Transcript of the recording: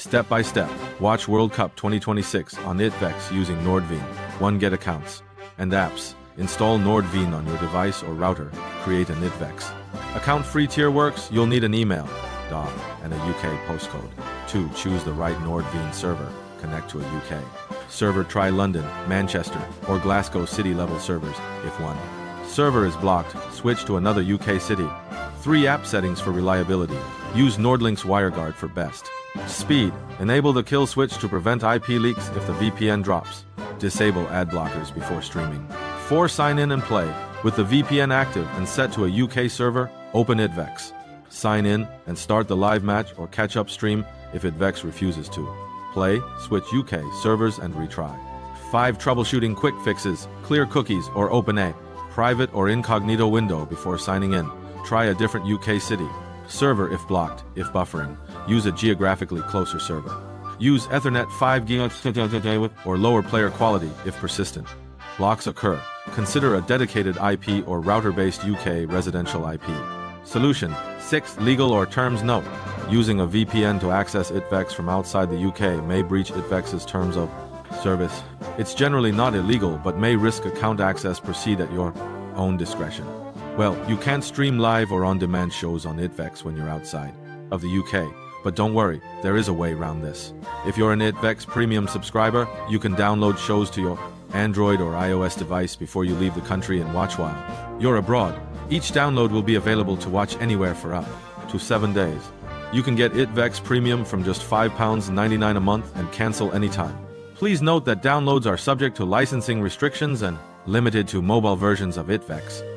Step by step, watch World Cup 2026 on ITVX using NordVPN, 1Get accounts, and apps. Install NordVPN on your device or router, create an ITVX account. Free tier works, you'll need an email, DOM, and a UK postcode. 2. Choose the right NordVPN server, connect to a UK server. Try London, Manchester, or Glasgow city level servers. If one server is blocked, switch to another UK city. 3. App settings for reliability. Use NordLink's WireGuard for best speed. Enable the kill switch to prevent IP leaks if the VPN drops. Disable ad blockers before streaming. 4. Sign in and play. With the VPN active and set to a UK server, open ITVX. Sign in and start the live match or catch-up stream if ITVX refuses to play. Switch UK servers and retry. 5. Troubleshooting quick fixes. Clear cookies or open a private or incognito window before signing in. Try a different UK city server if blocked. If buffering, use a geographically closer server. Use Ethernet 5 GB or lower player quality if persistent blocks occur. Consider a dedicated IP or router-based UK residential IP solution. 6. Legal or terms note. Using a VPN to access ITVX from outside the UK may breach ITVX's terms of service. It's generally not illegal but may risk account access. Proceed at your own discretion. Well, you can't stream live or on-demand shows on ITVX when you're outside of the UK, but don't worry, there is a way around this. If you're an ITVX premium subscriber, you can download shows to your Android or iOS device before you leave the country and watch while you're abroad. Each download will be available to watch anywhere for up to 7 days. You can get ITVX Premium from just £5.99 a month and cancel anytime. Please note that downloads are subject to licensing restrictions and limited to mobile versions of ITVX.